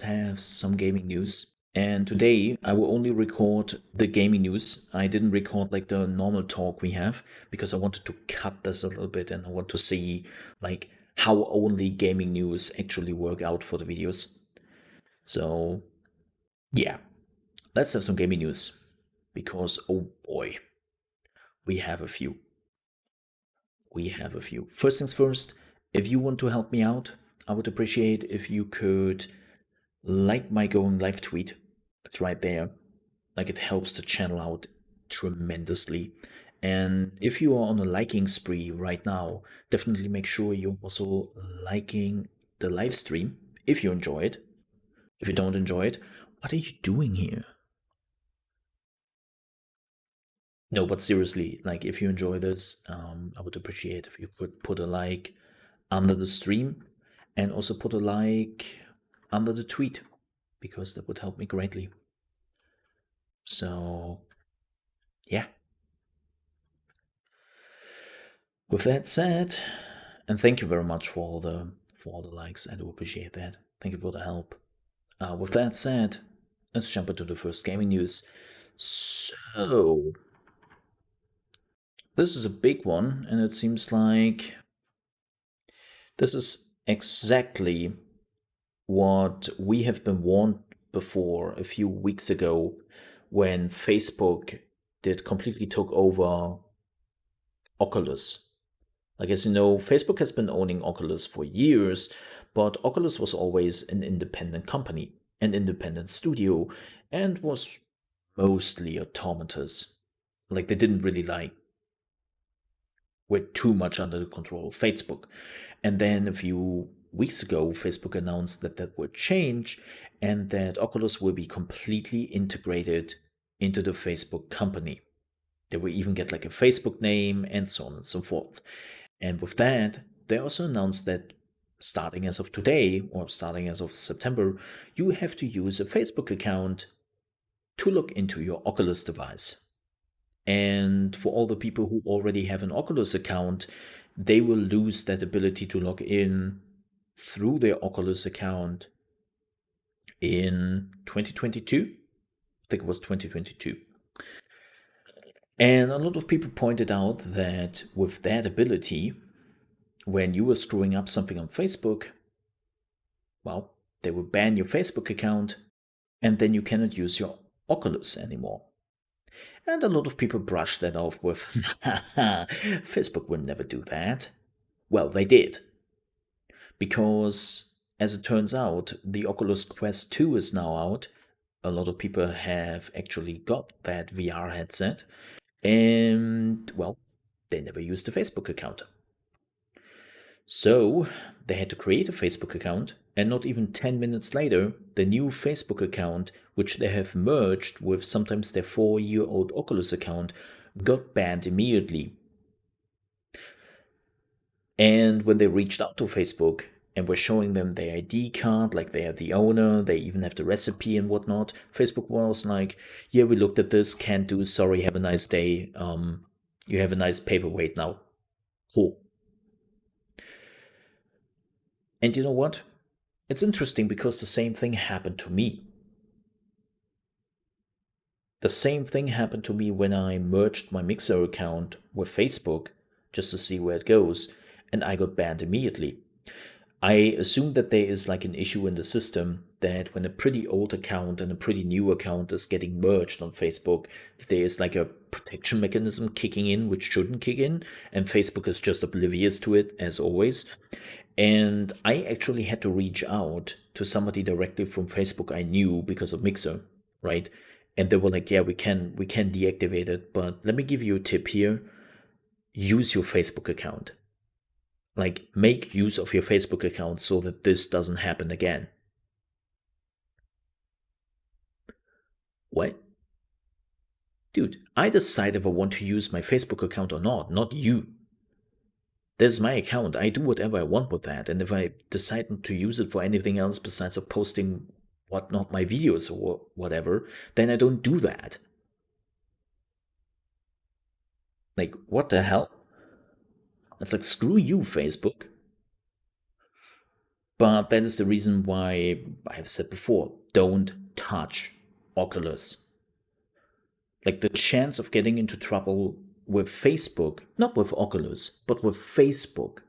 Have some gaming news. And today I will only record the gaming news. I didn't record like the normal talk we have because I wanted to cut this a little bit and I want to see like how only gaming news actually work out for the videos. So yeah, let's have some gaming news because oh boy, we have a few. We have a few. First things first, if you want to help me out, I would appreciate if you could like my going live tweet. It's right there. Like it helps the channel out tremendously. And if you are on a liking spree right now, definitely make sure you're also liking the live stream if you enjoy it. If you don't enjoy it, what are you doing here? No, but seriously, like if you enjoy this, I would appreciate if you could put a like under the stream and also put a like under the tweet because that would help me greatly. So, yeah. With that said, and thank you very much for all the likes. I do appreciate that. Thank you for the help. With that said, let's jump into the first gaming news. So, this is a big one, and it seems like this is exactly what we have been warned before a few weeks ago when Facebook did completely took over Oculus. Like, as you know, Facebook has been owning Oculus for years, but Oculus was always an independent company, an independent studio, and was mostly automatous. Like, they didn't really like, were too much under the control of Facebook. And then a few weeks ago, Facebook announced that that would change and that Oculus will be completely integrated into the Facebook company. They will even get like a Facebook name and so on and so forth. And with that, they also announced that starting as of today or starting as of September, you have to use a Facebook account to log into your Oculus device. And for all the people who already have an Oculus account, they will lose that ability to log in through their Oculus account in 2022. I think it was 2022. And a lot of people pointed out that with that ability, when you were screwing up something on Facebook, well, they will ban your Facebook account and then you cannot use your Oculus anymore. And a lot of people brushed that off with, Facebook will never do that. Well, they did. Because, as it turns out, the Oculus Quest 2 is now out. A lot of people have actually got that VR headset. And, well, they never used a Facebook account. So they had to create a Facebook account, and not even 10 minutes later, the new Facebook account, which they have merged with sometimes their 4-year-old Oculus account, got banned immediately. And when they reached out to Facebook and were showing them their ID card, like they are the owner, they even have the recipe and whatnot, Facebook was like, yeah, we looked at this, can't do, sorry, have a nice day. You have a nice paperweight now. Cool. And you know what? It's interesting because the same thing happened to me. The same thing happened to me when I merged my Mixer account with Facebook just to see where it goes, and I got banned immediately. I assume that there is like an issue in the system that when a pretty old account and a pretty new account is getting merged on Facebook, there is like a protection mechanism kicking in which shouldn't kick in, and Facebook is just oblivious to it as always. And I actually had to reach out to somebody directly from Facebook I knew because of Mixer, right? And they were like, "Yeah, we can deactivate it, but let me give you a tip here. Use your Facebook account. Like make use of your Facebook account so that this doesn't happen again." What? Dude, I decide if I want to use my Facebook account or not you. This is my account. I do whatever I want with that. And if I decide not to use it for anything else besides of posting whatnot, my videos or whatever, then I don't do that. Like, what the hell? It's like, screw you, Facebook. But that is the reason why I have said before, don't touch Oculus. Like the chance of getting into trouble with Facebook, not with Oculus, but with Facebook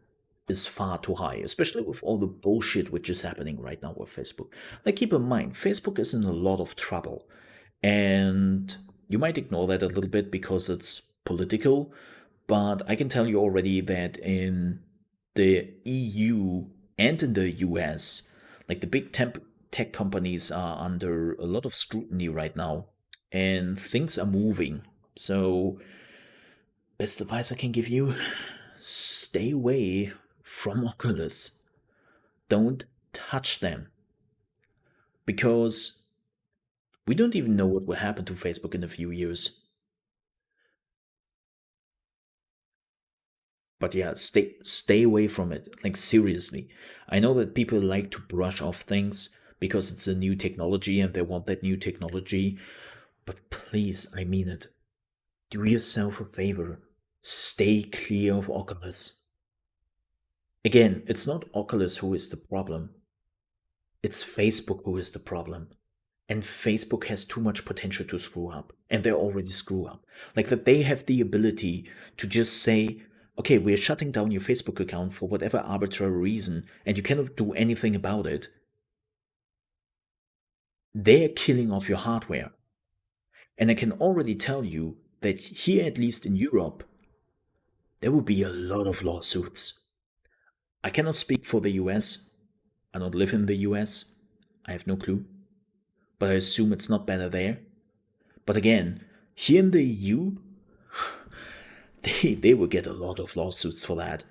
is far too high, especially with all the bullshit which is happening right now with Facebook. Like keep in mind, Facebook is in a lot of trouble. And you might ignore that a little bit because it's political, but I can tell you already that in the EU and in the US, like the big tech companies are under a lot of scrutiny right now, and things are moving. So, best advice I can give you, stay away from Oculus. Don't touch them because we don't even know what will happen to Facebook in a few years. But yeah, stay away from it. Like seriously. I know that people like to brush off things because it's a new technology and they want that new technology, but please, I mean it. Do yourself a favor. Stay clear of Oculus. Again, it's not Oculus who is the problem. It's Facebook who is the problem. And Facebook has too much potential to screw up. And they already screw up. Like that they have the ability to just say, okay, we're shutting down your Facebook account for whatever arbitrary reason, and you cannot do anything about it. They're killing off your hardware. And I can already tell you that here, at least in Europe, there will be a lot of lawsuits. I cannot speak for the US. I don't live in the US. I have no clue. But I assume it's not better there. But again, here in the EU, they will get a lot of lawsuits for that.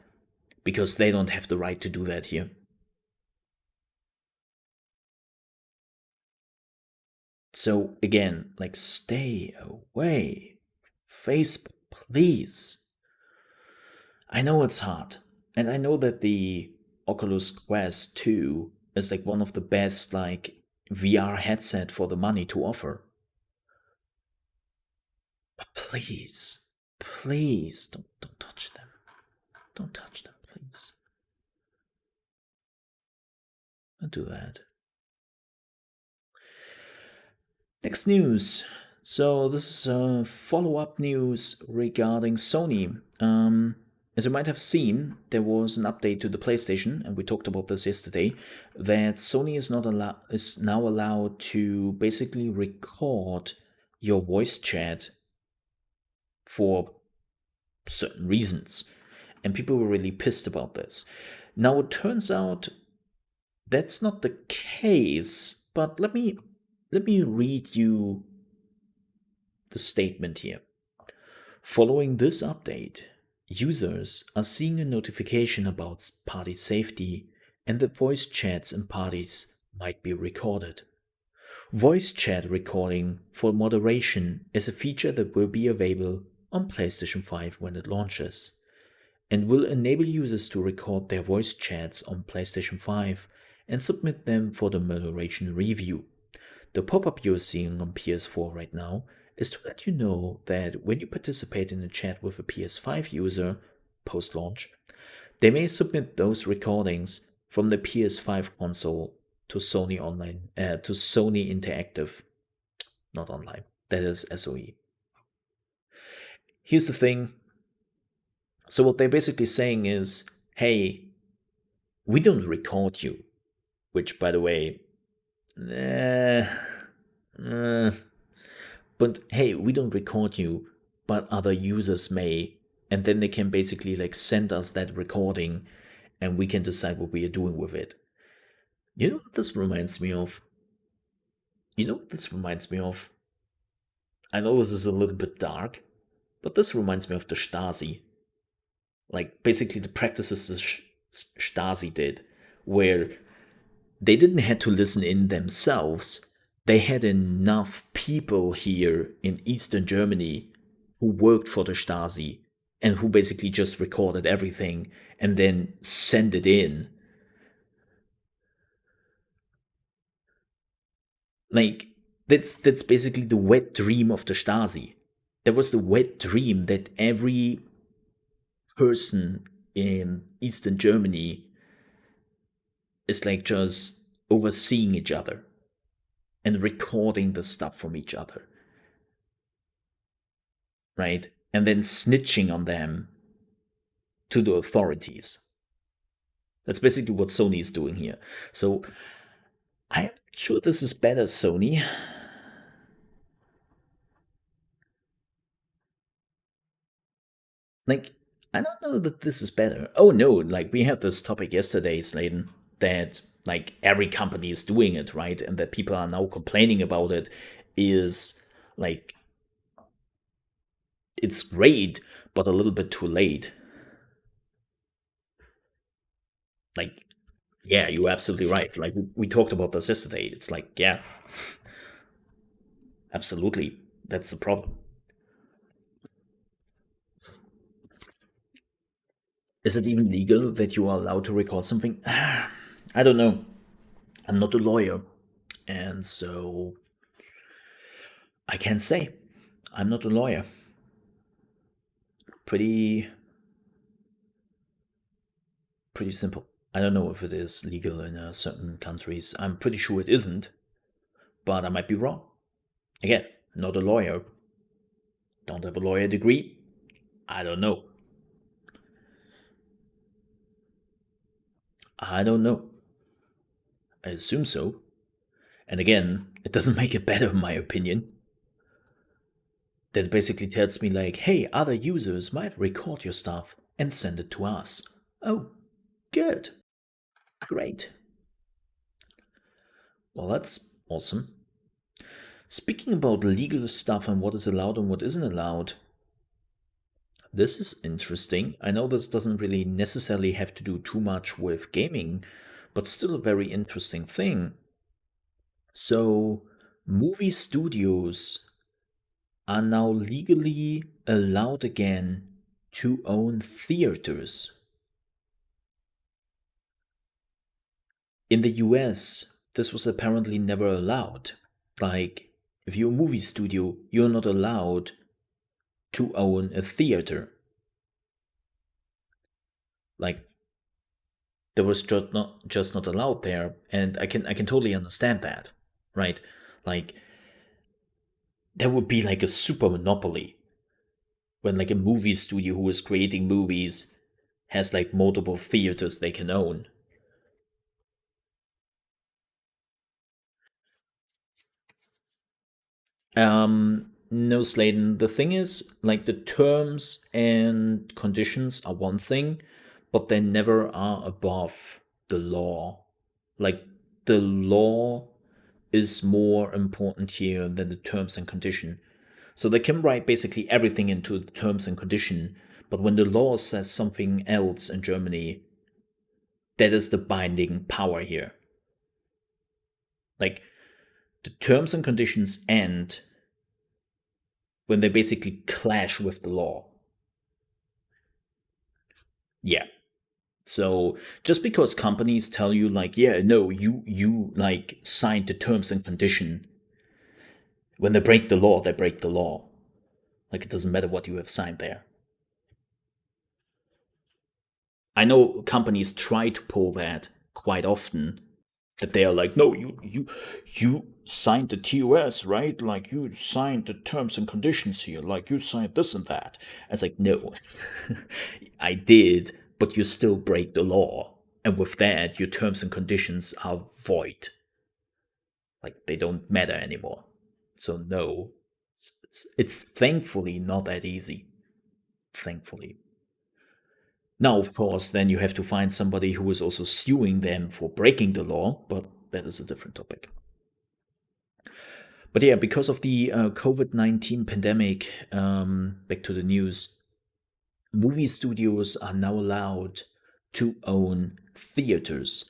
Because they don't have the right to do that here. So again, like stay away. Facebook, please. I know it's hard. And I know that the Oculus Quest 2 is like one of the best like VR headset for the money to offer. But please, please don't touch them. Don't touch them, please. Don't do that. Next news. So this is follow-up news regarding Sony. As you might have seen, there was an update to the PlayStation, and we talked about this yesterday. That Sony is now allowed to basically record your voice chat for certain reasons, and people were really pissed about this. Now it turns out that's not the case, but let me read you the statement here. Following this update, users are seeing a notification about party safety and that voice chats in parties might be recorded. Voice chat recording for moderation is a feature that will be available on PlayStation 5 when it launches, and will enable users to record their voice chats on PlayStation 5 and submit them for the moderation review. The pop-up you're seeing on PS4 right now is to let you know that when you participate in a chat with a PS5 user post-launch, they may submit those recordings from the PS5 console to Sony to Sony Interactive, not online. That is SOE. Here's the thing. So what they're basically saying is, hey, we don't record you, which, by the way, but hey, we don't record you, but other users may, and then they can basically like send us that recording, and we can decide what we are doing with it. You know what this reminds me of? You know what this reminds me of? I know this is a little bit dark, but this reminds me of the Stasi. Like basically the practices the Stasi did, where they didn't have to listen in themselves. They had enough people here in Eastern Germany who worked for the Stasi and who basically just recorded everything and then sent it in. Like that's basically the wet dream of the Stasi. There was the wet dream that every person in Eastern Germany is like just overseeing each other and recording the stuff from each other, right? And then snitching on them to the authorities. That's basically what Sony is doing here. So I'm sure this is better, Sony. Like, I don't know that this is better. Oh no, like we had this topic yesterday, Sladen, that like every company is doing it, right? And that people are now complaining about it is like it's great, but a little bit too late. Like, yeah, you're absolutely right. Like we talked about this yesterday. It's like, yeah, absolutely. That's the problem. Is it even legal that you are allowed to record something? I don't know. I'm not a lawyer, and so I can't say. I'm not a lawyer. Pretty pretty simple. I don't know if it is legal in certain countries. I'm pretty sure it isn't, but I might be wrong. Again, not a lawyer. Don't have a lawyer degree. I don't know. I don't know. I assume so. And again, it doesn't make it better, in my opinion. That basically tells me, like, hey, other users might record your stuff and send it to us. Oh, good. Great. Well, that's awesome. Speaking about legal stuff and what is allowed and what isn't allowed, this is interesting. I know this doesn't really necessarily have to do too much with gaming, but still a very interesting thing. So, movie studios are now legally allowed again to own theaters. In the US, this was apparently never allowed. Like, if you're a movie studio, you're not allowed to own a theater. Like, that was just not allowed there, and I can totally understand that, right? Like, there would be like a super monopoly when like a movie studio who is creating movies has like multiple theaters they can own. No, Sladen. The thing is, like, the terms and conditions are one thing, but they never are above the law. Like, the law is more important here than the terms and condition. So they can write basically everything into the terms and condition, but when the law says something else in Germany, that is the binding power here. Like, the terms and conditions end when they basically clash with the law. Yeah. So just because companies tell you like, yeah, no, you like signed the terms and condition, when they break the law, they break the law. Like, it doesn't matter what you have signed there. I know companies try to pull that quite often, that they are like, no, you signed the TOS, right? Like, you signed the terms and conditions here, like you signed this and that. I was like, no, I did, but you still break the law, and with that, your terms and conditions are void. Like, they don't matter anymore. So no, it's thankfully not that easy. Thankfully. Now, of course, then you have to find somebody who is also suing them for breaking the law, but that is a different topic. But yeah, because of the COVID-19 pandemic, back to the news, movie studios are now allowed to own theaters.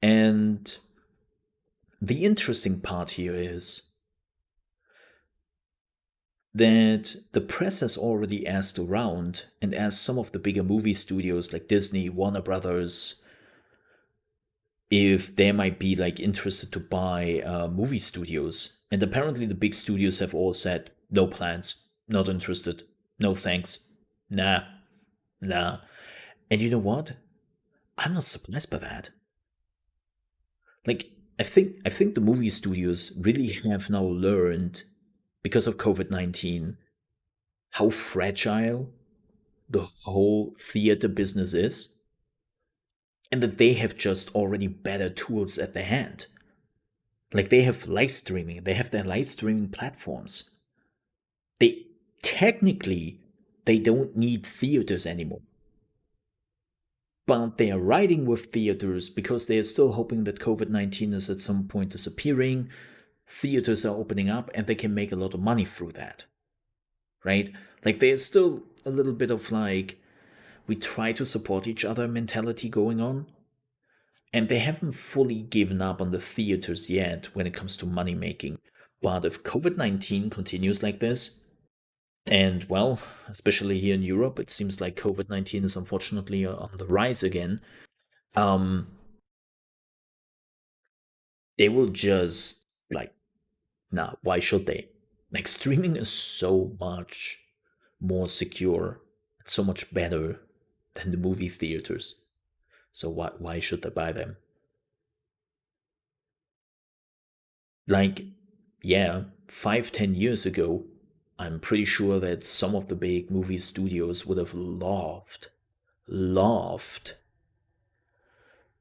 And the interesting part here is that the press has already asked around and asked some of the bigger movie studios like Disney, Warner Brothers, if they might be like interested to buy movie studios. And apparently the big studios have all said, no plans, not interested, no thanks, nah, nah. And you know what? I'm not surprised by that. Like, I think the movie studios really have now learned, because of COVID-19, how fragile the whole theater business is, and that they have just already better tools at their hand. Like, they have live streaming, they have their live streaming platforms. They technically they don't need theaters anymore. But they are riding with theaters because they are still hoping that COVID-19 is at some point disappearing. Theaters are opening up and they can make a lot of money through that. Right? Like, there's still a little bit of like, we try to support each other mentality going on. And they haven't fully given up on the theaters yet when it comes to money making. But if COVID-19 continues like this, and well, especially here in Europe, it seems like COVID-19 is unfortunately on the rise again. Um, they will just like, nah, why should they? Like, streaming is so much more secure, so much better than the movie theaters. So why should they buy them? Like, yeah, 5, 10 years ago, I'm pretty sure that some of the big movie studios would have loved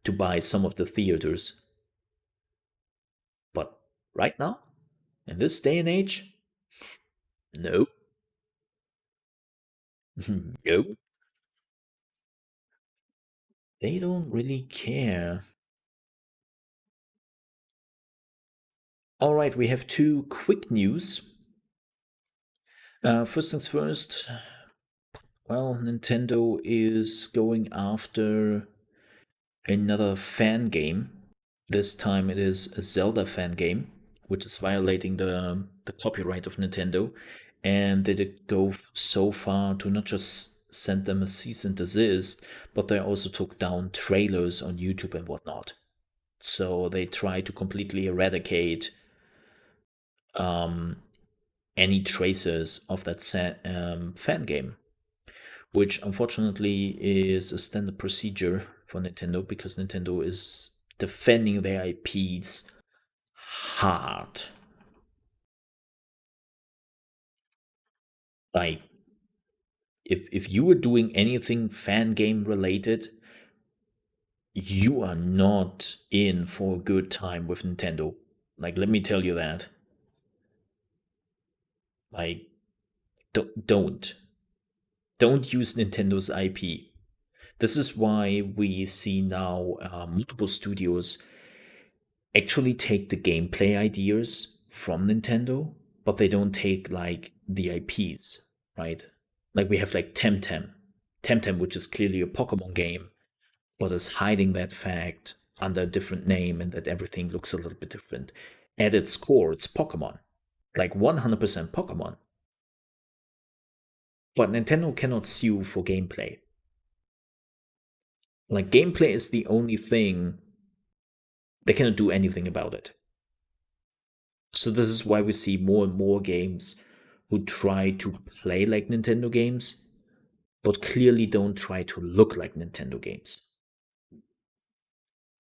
to buy some of the theaters. But right now, in this day and age, no, no, they don't really care. All right, we have two quick news. First things first, well, Nintendo is going after another fan game. This time it is a Zelda fan game, which is violating the copyright of Nintendo. And they did go so far to not just send them a cease and desist, but they also took down trailers on YouTube and whatnot. So they try to completely eradicate um, any traces of that fan game, which unfortunately is a standard procedure for Nintendo because Nintendo is defending their IPs hard. Like, if you were doing anything fan game related, you are not in for a good time with Nintendo. Like, let me tell you that. Like, don't use Nintendo's IP. This is why we see now multiple studios actually take the gameplay ideas from Nintendo, but they don't take like the IPs, right? Like, we have like Temtem, which is clearly a Pokemon game, but is hiding that fact under a different name and that everything looks a little bit different. At its core, it's Pokemon, like 100% Pokemon. But Nintendo cannot sue for gameplay. Like, gameplay is the only thing, they cannot do anything about it. So this is why we see more and more games who try to play like Nintendo games, but clearly don't try to look like Nintendo games.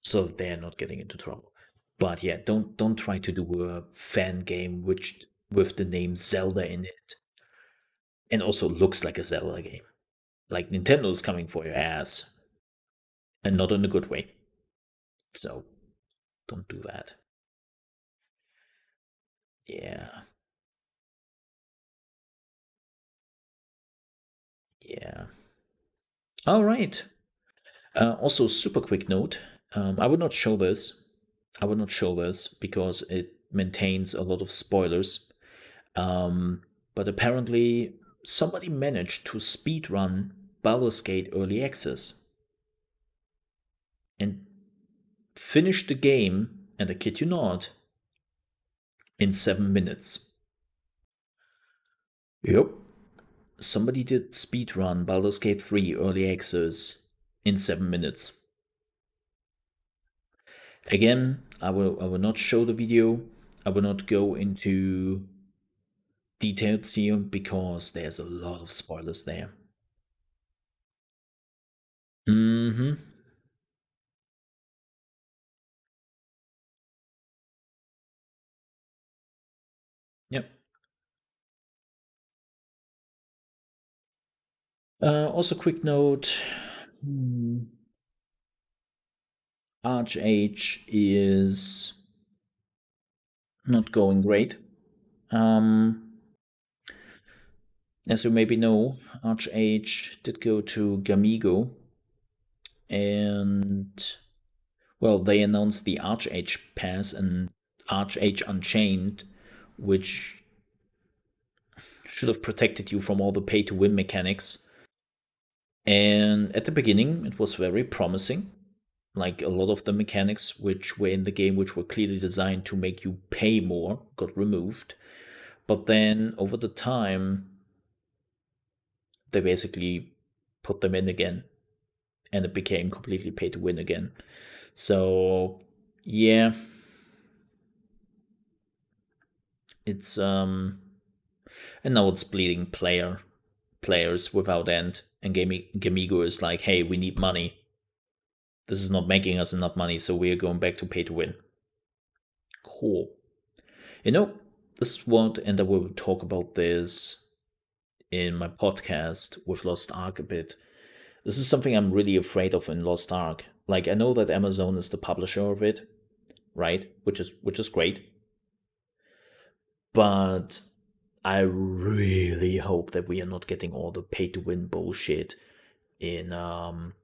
So they're not getting into trouble. But yeah, don't try to do a fan game which with the name Zelda in it and also looks like a Zelda game. Like, Nintendo's coming for your ass, and not in a good way. So don't do that. Yeah, yeah. All right. Also, super quick note. I would not show this. I would not show this because it maintains a lot of spoilers. But apparently, somebody managed to speedrun Baldur's Gate Early Access and finish the game, and I kid you not, in 7 minutes. Yep. Somebody did speedrun Baldur's Gate 3 Early Access in 7 minutes. Again, I will not show the video. I will not go into details here because there's a lot of spoilers there. Mm-hmm. Yep. Also, quick note. hmm, Arch is not going great. Um, as you maybe know, Arch did go to Gamigo, and well, they announced the Arch Pass and Arch Unchained, which should have protected you from all the pay to win mechanics. And at the beginning, it was very promising. Like a lot of the mechanics which were in the game, which were clearly designed to make you pay more, got removed. But then over the time, they basically put them in again, and it became completely pay to win again. So, yeah, it's and now it's bleeding players without end. And Gamigo is like, hey, we need money. This is not making us enough money, so we're going back to pay to win. Cool. You know, this is what, and I will talk about this in my podcast with Lost Ark a bit. This is something I'm really afraid of in Lost Ark. Like I know that Amazon is the publisher of it, right? Which is great. But I really hope that we are not getting all the pay to win bullshit in Lost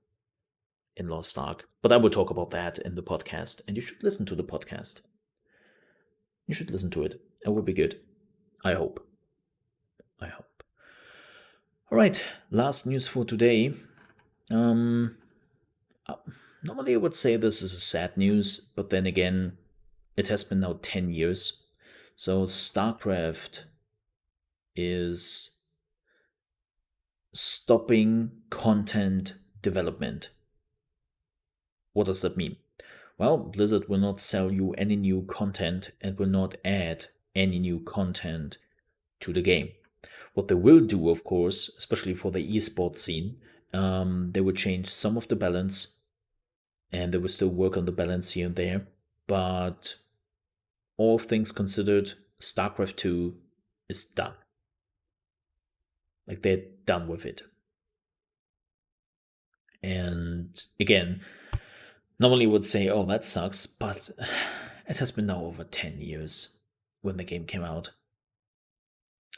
Ark. But I will talk about that in the podcast, and you should listen to the podcast. You should listen to it. It will be good. I hope. I hope. All right, last news for today. Um, uh, Normally I would say this is a sad news, but then again, it has been now 10 years. So StarCraft is stopping content development. What does that mean? Well, Blizzard will not sell you any new content and will not add any new content to the game. What they will do, of course, especially for the esports scene, they will change some of the balance and they will still work on the balance here and there. But all things considered, StarCraft 2 is done. Like they're done with it. And again, normally would say, oh, that sucks, but it has been now over 10 years when the game came out.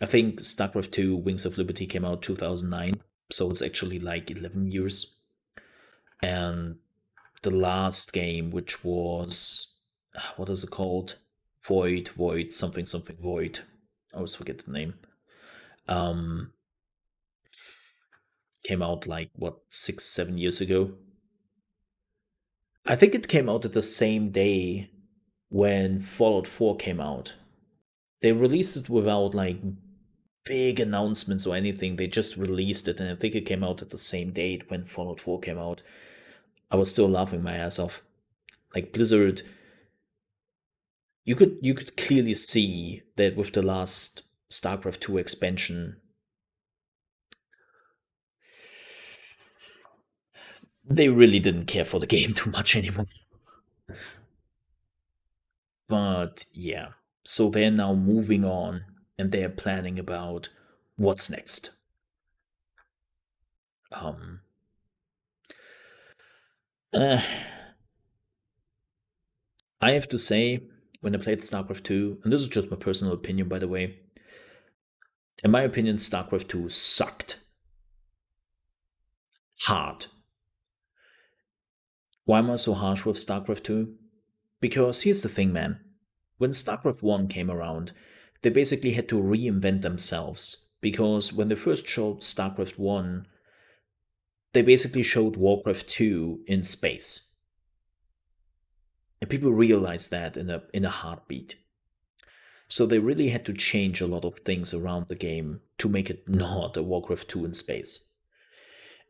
I think StarCraft 2 Wings of Liberty came out 2009, so it's actually like 11 years. And the last game, which was, what is it called? Void, something, Void. I always forget the name. Um, Came out like, what, 6, 7 years ago? I think it came out at the same day when Fallout 4 came out. They released it without like big announcements or anything. They just released it, and I think it came out at the same date when Fallout 4 came out. I was still laughing my ass off. Like Blizzard, you could clearly see that with the last StarCraft 2 expansion, they really didn't care for the game too much anymore. But yeah, so they're now moving on and they're planning about what's next. Um, uh, I have to say, when I played StarCraft 2, and this is just my personal opinion, by the way, in my opinion, StarCraft 2 sucked hard. Why am I so harsh with StarCraft 2? Because here's the thing, man. When StarCraft 1 came around, they basically had to reinvent themselves. Because when they first showed StarCraft 1, they basically showed Warcraft 2 in space. And people realized that in a heartbeat. So they really had to change a lot of things around the game to make it not a Warcraft 2 in space.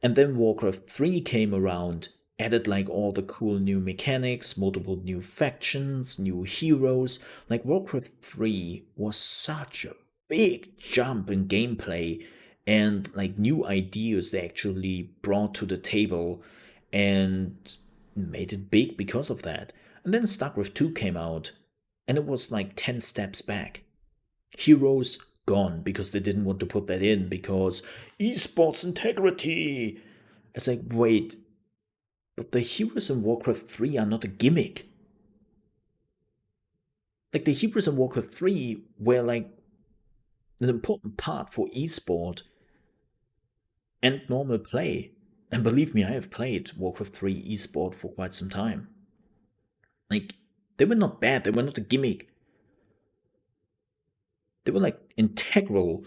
And then Warcraft 3 came around, added like all the cool new mechanics, multiple new factions, new heroes. Like Warcraft 3 was such a big jump in gameplay and like new ideas they actually brought to the table. and made it big because of that. And then StarCraft 2 came out, and it was like 10 steps back. Heroes gone because they didn't want to put that in because esports integrity. It's like, wait, but the heroes in Warcraft 3 are not a gimmick. Like, the heroes in Warcraft 3 were like an important part for esport and normal play. And believe me, I have played Warcraft 3 esport for quite some time. Like, they were not bad, they were not a gimmick. They were like integral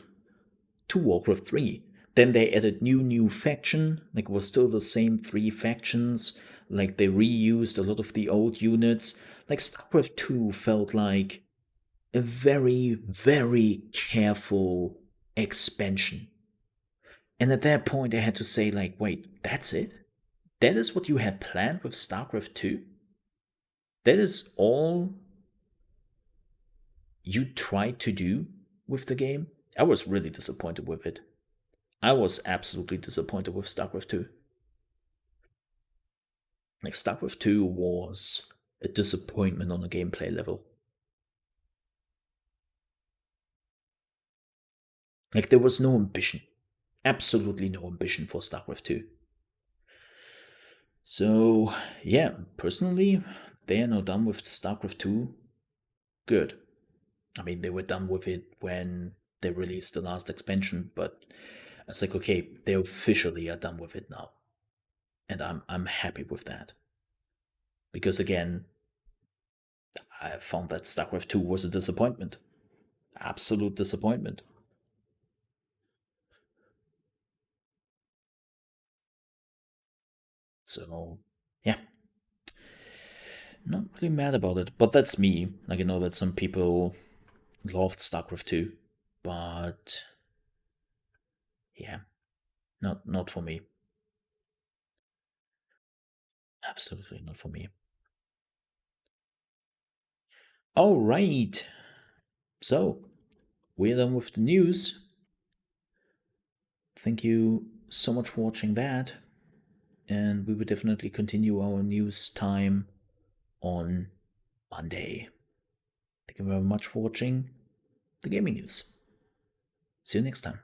to Warcraft 3. Then they added new faction, like it was still the same three factions, like they reused a lot of the old units. Like StarCraft 2 felt like a very careful expansion. And at that point I had to say like, wait, that's it? That is what you had planned with StarCraft 2? That is all you tried to do with the game? I was really disappointed with it. I was absolutely disappointed with StarCraft 2. Like, StarCraft 2 was a disappointment on a gameplay level. Like, there was no ambition. Absolutely no ambition for StarCraft 2. So, yeah, personally, they are now done with StarCraft 2. Good. I mean, they were done with it when they released the last expansion, but it's like, okay, they officially are done with it now. And I'm happy with that. Because again, I found that StarCraft 2 was a disappointment. Absolute disappointment. So, yeah, not really mad about it. But that's me. Like, I know that some people loved StarCraft 2, but yeah, not for me. Absolutely not for me. All right. So, we're done with the news. Thank you so much for watching that. And we will definitely continue our news time on Monday. Thank you very much for watching the gaming news. See you next time.